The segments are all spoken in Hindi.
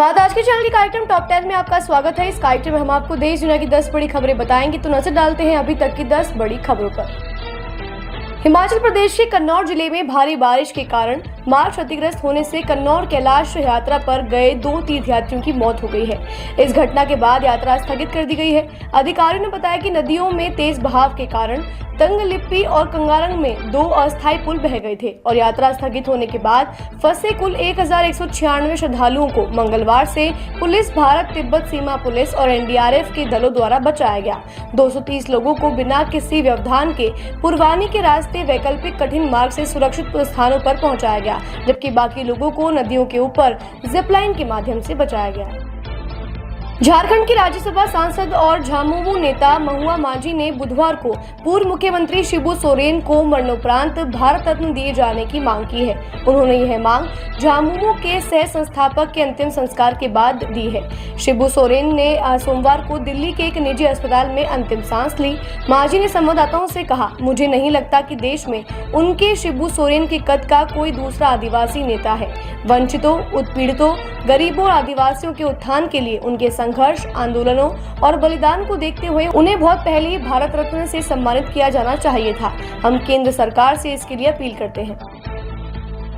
बात आज के चैनल के कार्यक्रम टॉप 10 में आपका स्वागत है। इस कार्यक्रम में हम आपको देश दुनिया की 10 बड़ी खबरें बताएंगे। तो नजर डालते हैं अभी तक की 10 बड़ी खबरों पर। हिमाचल प्रदेश के कन्नौर जिले में भारी बारिश के कारण मार्ग क्षतिग्रस्त होने से कन्नौर कैलाश यात्रा पर गए 2 तीर्थयात्रियों की मौत हो गई है। इस घटना के बाद यात्रा स्थगित कर दी गई है। अधिकारियों ने बताया कि नदियों में तेज बहाव के कारण तंगलिप्पी और कंगारंग में 2 अस्थायी पुल बह गए थे और यात्रा स्थगित होने के बाद फंसे कुल 1196 श्रद्धालुओं को मंगलवार से पुलिस, भारत तिब्बत सीमा पुलिस और एनडीआरएफ के दलों द्वारा बचाया गया। 230 लोगों को बिना किसी व्यवधान के पुरवानी के रास्ते वैकल्पिक कठिन मार्ग से सुरक्षित स्थानों पर पहुंचाया गया, जबकि बाकी लोगों को नदियों के ऊपर जिपलाइन के माध्यम से बचाया गया। झारखंड की राज्यसभा सांसद और झामुमो नेता महुआ माझी ने बुधवार को पूर्व मुख्यमंत्री शिबू सोरेन को मरणोपरांत भारत रत्न दिए जाने की मांग की है। उन्होंने यह मांग झामुमो के सह संस्थापक के अंतिम संस्कार के बाद दी है। शिबू सोरेन ने सोमवार को दिल्ली के एक निजी अस्पताल में अंतिम सांस ली। माझी ने संवाददाताओं से कहा, मुझे नहीं लगता कि देश में उनके शिबू सोरेन के कद का कोई दूसरा आदिवासी नेता है। वंचितों, उत्पीड़ितों, गरीबों और आदिवासियों के उत्थान के लिए उनके संघर्ष, आंदोलनों और बलिदान को देखते हुए उन्हें बहुत पहले ही भारत रत्न से सम्मानित किया जाना चाहिए था। हम केंद्र सरकार से इसके लिए अपील करते हैं।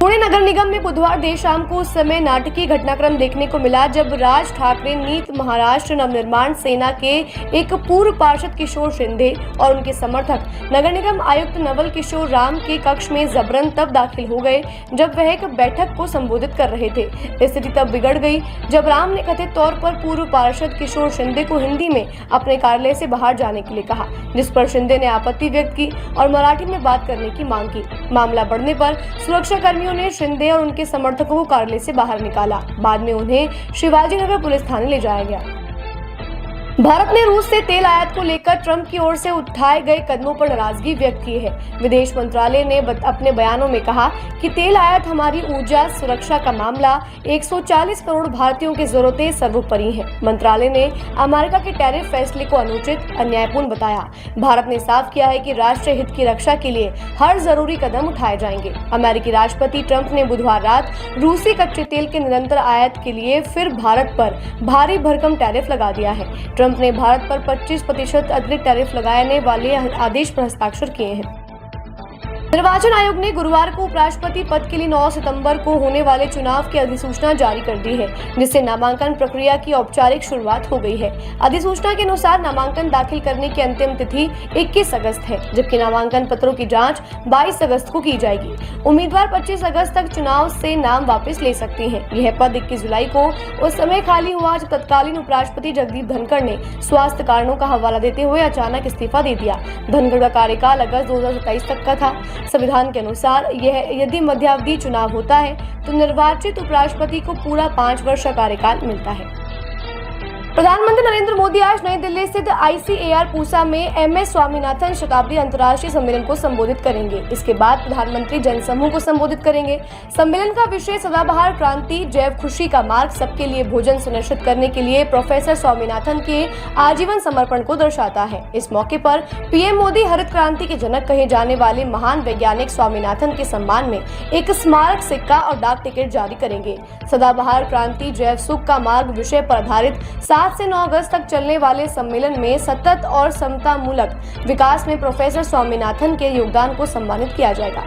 पुणे नगर निगम में बुधवार देर शाम को उस समय नाटकीय घटनाक्रम देखने को मिला जब राज ठाकरे नीत महाराष्ट्र नवनिर्माण सेना के एक पूर्व पार्षद किशोर शिंदे और उनके समर्थक नगर निगम आयुक्त नवल किशोर राम के कक्ष में जबरन तब दाखिल हो गए जब वह एक बैठक को संबोधित कर रहे थे। स्थिति तब बिगड़ गई जब राम ने कथित तौर पर पूर्व पार्षद किशोर शिंदे को हिंदी में अपने कार्यालय से बाहर जाने के लिए कहा, जिस पर शिंदे ने आपत्ति व्यक्त की और मराठी में बात करने की मांग की। मामला बढ़ने पर सुरक्षा कर्मियों ने शिंदे और उनके समर्थकों को कार्यालय से बाहर निकाला। बाद में उन्हें शिवाजी नगर पुलिस थाने ले जाया गया। भारत ने रूस से तेल आयात को लेकर ट्रंप की ओर से उठाए गए कदमों पर नाराजगी व्यक्त की है। विदेश मंत्रालय ने अपने बयानों में कहा कि तेल आयात हमारी ऊर्जा सुरक्षा का मामला 140 करोड़ भारतीयों की जरूरतें सर्वोपरि है। मंत्रालय ने अमेरिका के टैरिफ फैसले को अनुचित, अन्यायपूर्ण बताया। भारत ने साफ किया है कि राष्ट्रीय हित की रक्षा के लिए हर जरूरी कदम उठाए जाएंगे। अमेरिकी राष्ट्रपति ट्रंप ने बुधवार रात रूसी कच्चे तेल के निरंतर आयात के लिए फिर भारत पर भारी भरकम टैरिफ लगा दिया है। ट्रंप ने भारत पर 25% अतिरिक्त टैरिफ लगाने वाले आदेश पर हस्ताक्षर किए हैं। निर्वाचन आयोग ने गुरुवार को उपराष्ट्रपति पद के लिए 9 सितंबर को होने वाले चुनाव की अधिसूचना जारी कर दी है, जिससे नामांकन प्रक्रिया की औपचारिक शुरुआत हो गई है। अधिसूचना के अनुसार नामांकन दाखिल करने की अंतिम तिथि 21 अगस्त है, जबकि नामांकन पत्रों की जांच 22 अगस्त को की जाएगी। उम्मीदवार 25 अगस्त तक चुनाव से नाम वापस ले सकते हैं। यह पद 21 जुलाई को उस समय खाली हुआ जब तत्कालीन उपराष्ट्रपति जगदीप धनखड़ ने स्वास्थ्य कारणों का हवाला देते हुए अचानक इस्तीफा दे दिया। धनखड़ का कार्यकाल अगस्त 2027 तक का था। संविधान के अनुसार यदि मध्यावधि चुनाव होता है तो निर्वाचित उपराष्ट्रपति को पूरा 5 वर्ष का कार्यकाल मिलता है। प्रधानमंत्री नरेंद्र मोदी आज नई दिल्ली स्थित ICAR पूसा में MS स्वामीनाथन शताब्दी अंतर्राष्ट्रीय सम्मेलन को संबोधित करेंगे। इसके बाद प्रधानमंत्री जनसमूह को संबोधित करेंगे। सम्मेलन का विषय सदाबहार क्रांति, जैव खुशी का मार्ग, सबके लिए भोजन सुनिश्चित करने के लिए प्रोफेसर स्वामीनाथन के आजीवन समर्पण को दर्शाता है। इस मौके पर PM मोदी हरित क्रांति के जनक कहे जाने वाले महान वैज्ञानिक स्वामीनाथन के सम्मान में एक स्मारक सिक्का और डाक टिकट जारी करेंगे। सदाबहार क्रांति, जैव सुख का मार्ग विषय पर आधारित 7 से 9 अगस्त तक चलने वाले सम्मेलन में सतत और समतामूलक विकास में प्रोफेसर स्वामीनाथन के योगदान को सम्मानित किया जाएगा।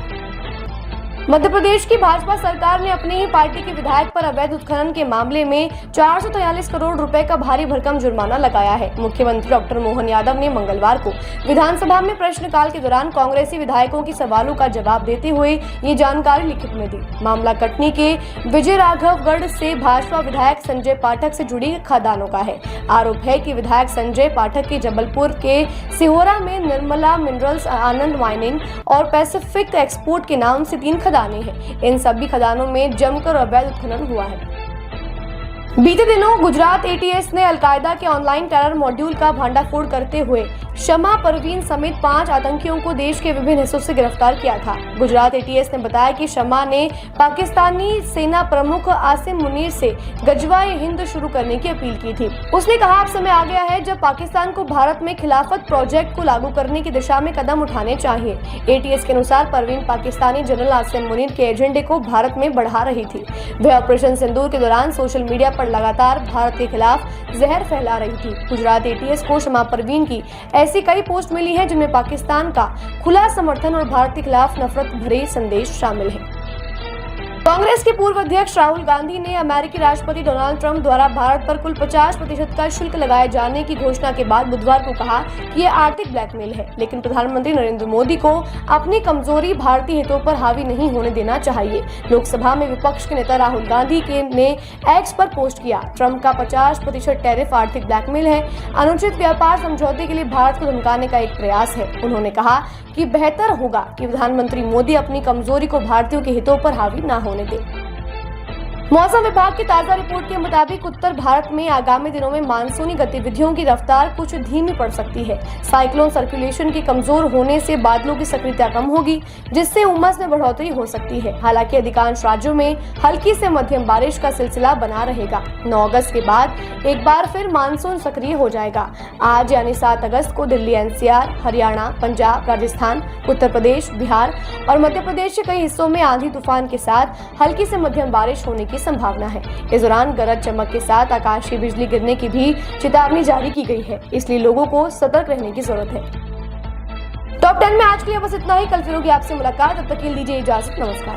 मध्य प्रदेश की भाजपा सरकार ने अपनी ही पार्टी के विधायक पर अवैध उत्खनन के मामले में 443 करोड़ रुपए का भारी भरकम जुर्माना लगाया है। मुख्यमंत्री डॉक्टर मोहन यादव ने मंगलवार को विधानसभा में प्रश्नकाल के दौरान कांग्रेसी विधायकों की सवालों का जवाब देते हुए ये जानकारी लिखित में दी। मामला कटनी के विजय राघवगढ़ से भाजपा विधायक संजय पाठक से जुड़ी खदानों का है। आरोप है कि विधायक संजय पाठक के जबलपुर के सिहोरा में निर्मला मिनरल्स, आनंद माइनिंग और पैसिफिक एक्सपोर्ट के नाम से 3 खदानें हैं। इन सभी खदानों में जमकर अवैध उत्खनन हुआ है। बीते दिनों गुजरात ATS ने अलकायदा के ऑनलाइन टेरर मॉड्यूल का भंडाफोड़ करते हुए शमा परवीन समेत 5 आतंकियों को देश के विभिन्न हिस्सों से गिरफ्तार किया था। गुजरात एटीएस ने बताया कि शमा ने पाकिस्तानी सेना प्रमुख आसिम मुनीर से गजवाए हिंद शुरू करने की अपील की थी। उसने कहा, अब समय आ गया है जब पाकिस्तान को भारत में खिलाफत प्रोजेक्ट को लागू करने की दिशा में कदम उठाने चाहिए। एटीएस के अनुसार परवीन पाकिस्तानी जनरल आसिम मुनीर के एजेंडे को भारत में बढ़ा रही थी। वह ऑपरेशन सिंदूर के दौरान सोशल मीडिया पर लगातार भारत के खिलाफ जहर फैला रही थी। गुजरात एटीएस को शमा परवीन की ऐसी कई पोस्ट मिली है जिनमें पाकिस्तान का खुला समर्थन और भारत के खिलाफ नफरत भरे संदेश शामिल हैं। कांग्रेस के पूर्व अध्यक्ष राहुल गांधी ने अमेरिकी राष्ट्रपति डोनाल्ड ट्रंप द्वारा भारत पर कुल 50% का शुल्क लगाए जाने की घोषणा के बाद बुधवार को कहा कि यह आर्थिक ब्लैकमेल है, लेकिन प्रधानमंत्री नरेंद्र मोदी को अपनी कमजोरी भारतीय हितों पर हावी नहीं होने देना चाहिए। लोकसभा में विपक्ष के नेता राहुल गांधी ने एक्स पर पोस्ट किया, ट्रंप का 50% टैरिफ आर्थिक ब्लैकमेल है, अनुचित व्यापार समझौते के लिए भारत को धमकाने का एक प्रयास है। उन्होंने कहा कि बेहतर होगा कि प्रधानमंत्री मोदी अपनी कमजोरी को भारतीयों के हितों पर हावी न होने दें। मौसम विभाग की ताजा रिपोर्ट के मुताबिक उत्तर भारत में आगामी दिनों में मानसूनी गतिविधियों की रफ्तार कुछ धीमी पड़ सकती है। साइक्लोन सर्कुलेशन के कमजोर होने से बादलों की सक्रियता कम होगी, जिससे उमस में बढ़ोतरी हो सकती है। हालांकि अधिकांश राज्यों में हल्की से मध्यम बारिश का सिलसिला बना रहेगा। 9 अगस्त के बाद एक बार फिर मानसून सक्रिय हो जाएगा। आज यानी 7 अगस्त को दिल्ली, एनसीआर, हरियाणा, पंजाब, राजस्थान, उत्तर प्रदेश, बिहार और मध्य प्रदेश के कई हिस्सों में आंधी तूफान के साथ हल्की से मध्यम बारिश होने की संभावना है। इस दौरान गरज चमक के साथ आकाशीय बिजली गिरने की भी चेतावनी जारी की गई है, इसलिए लोगों को सतर्क रहने की जरूरत है। टॉप 10 में आज के लिए बस इतना ही। कल फिर होगी आपसे मुलाकात, तब तक के लिए दीजिए इजाजत। नमस्कार।